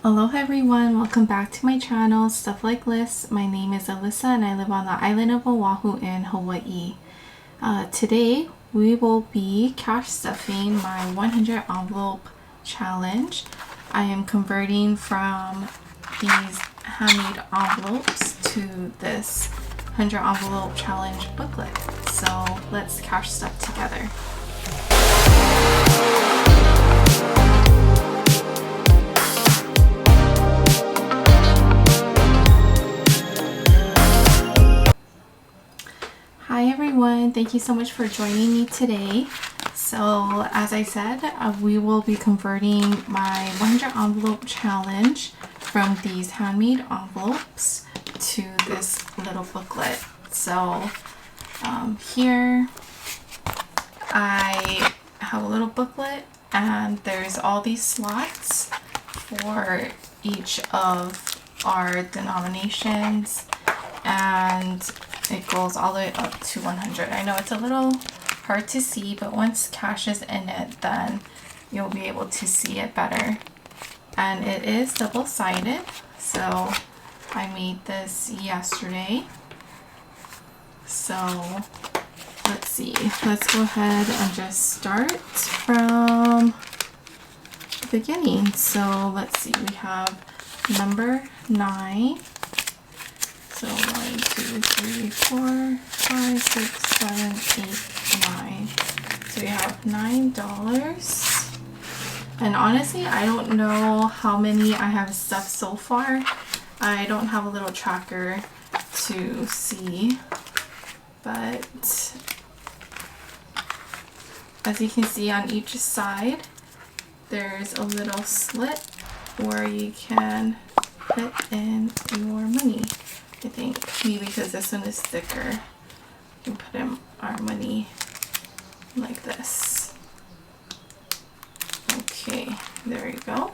Aloha everyone, welcome back to my channel, Stuff Like Lists. My name is Alyssa and I live on the island of Oahu in Hawaii. Today we will be cash stuffing my 100 envelope challenge. I am converting from these handmade envelopes to this 100 envelope challenge booklet. So let's cash stuff together. Hi everyone, thank you so much for joining me today. So as I said, we will be converting my 100 envelope challenge from these handmade envelopes to this little booklet. So here I have a little booklet and there's all these slots for each of our denominations, and it goes all the way up to 100. I know it's a little hard to see, but once cash is in it, then you'll be able to see it better. And it is double-sided, so I made this yesterday. So let's see, let's go ahead and just start from the beginning. So let's see, we have number 9. So 1, 2, 3, 4, 5, 6, 7, 8, 9. So we have $9. And honestly, I don't know how many I have stuffed so far. I don't have a little tracker to see, but as you can see on each side, there's a little slit where you can put in your money. I think maybe because this one is thicker, we can put in our money like this. Okay, there you go.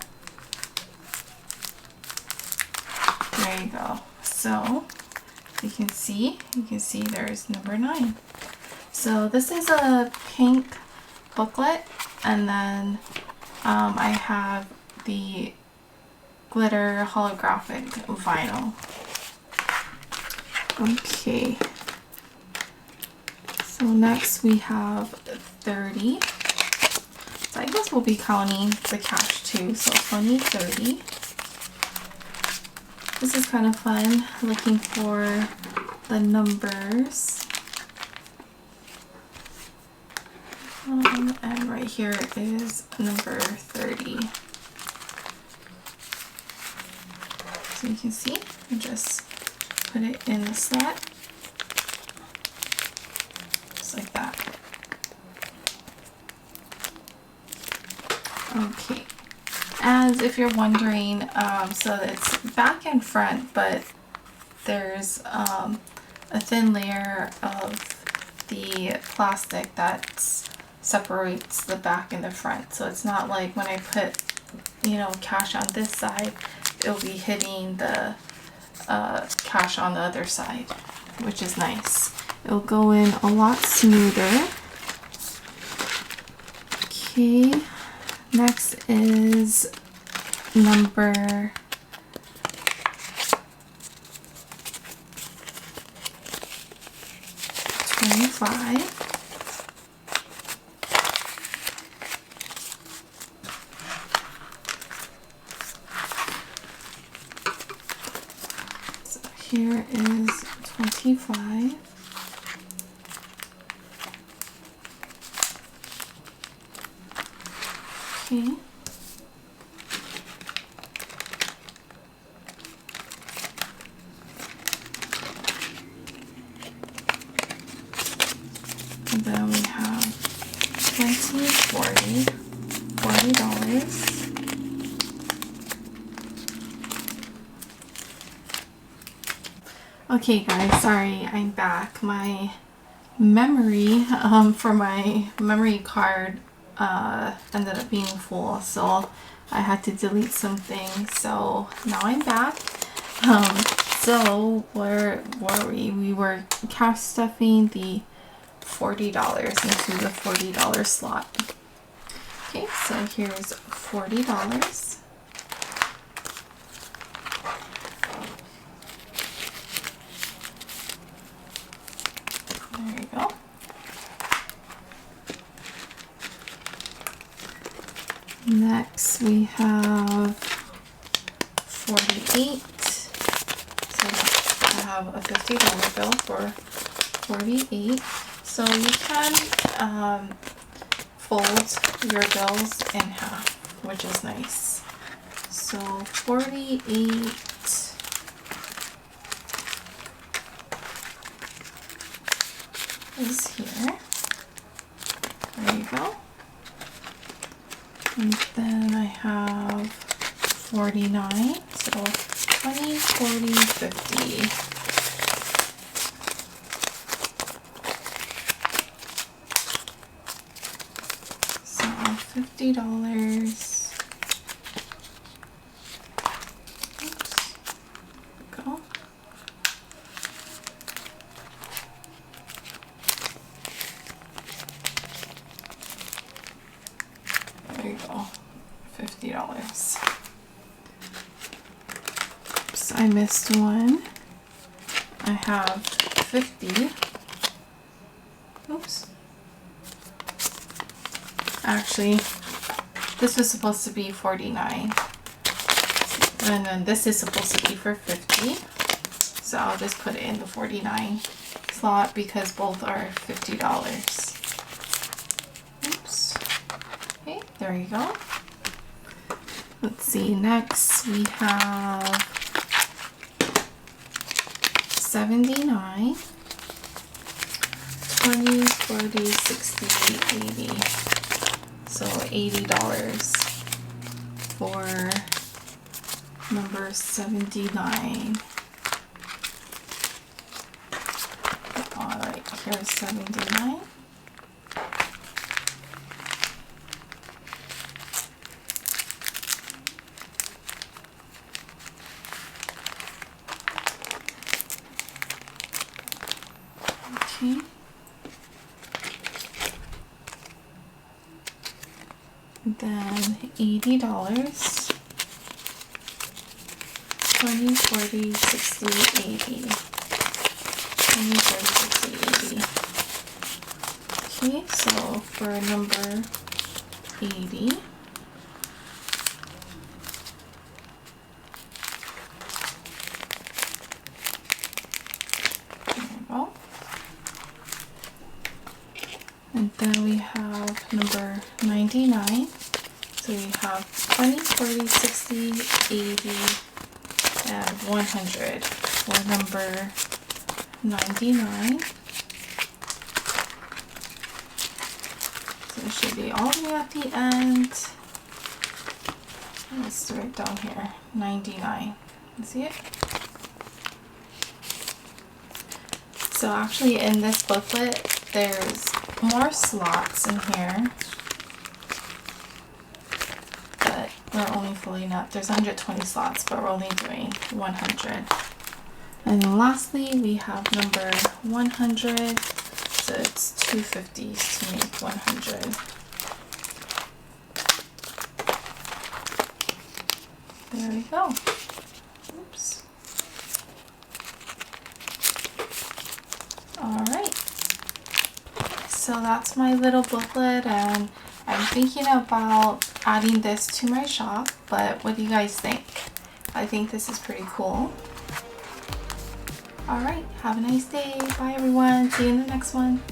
There you go. So you can see there's number 9. So this is a pink booklet, and then I have the glitter holographic vinyl. Okay, so next we have 30. So I guess we'll be counting the cash too. So 20, 30. This is kind of fun, looking for the numbers. And right here is number 30. So you can see, I just put it in the slot, just like that. Okay, and if you're wondering, so it's back and front, but there's a thin layer of the plastic that separates the back and the front. So it's not like when I put, cash on this side, it'll be hitting the cash on the other side, which is nice. It'll go in a lot smoother. Okay, next is number 25. Here is 25. Okay. And then we have 20, 40, $40. Okay guys, sorry, I'm back. My memory for my memory card ended up being full, so I had to delete some things. So now I'm back. So where were we? We were cash stuffing the $40 into the $40 slot. Okay, so here's $40. we have 48. So I have a $50 bill for 48. So you can fold your bills in half, which is nice. So 48 is here. There you go. And then I have 49. So 20, 40, 50. So $50. Go. There you go. $50. Oops, I missed one. I have 50. Oops. Actually, this was supposed to be 49. And then this is supposed to be for 50. So I'll just put it in the 49 slot because both are $50. Oops. Okay, there you go. Let's see, next we have 79, 20, 40, 60, 80. So $80 for number 79. Alright, here's 79. Okay. Then $80. 20, 40, 60, 80. 20, 40, 60, 80. Okay, so for number 80, there we go. And then we have number 99. So we have 20, 40, 60, 80, and 100 for number 99. So it should be all the way at the end. Let's write down here, 99. See it? So actually in this booklet, there's more slots in here. But we're only filling up. There's 120 slots, but we're only doing 100. And then lastly, we have number 100. So it's 250s to make 100. There we go. Oops. Alright. So that's my little booklet, and I'm thinking about adding this to my shop, but what do you guys think? I think this is pretty cool. Alright, have a nice day. Bye everyone. See you in the next one.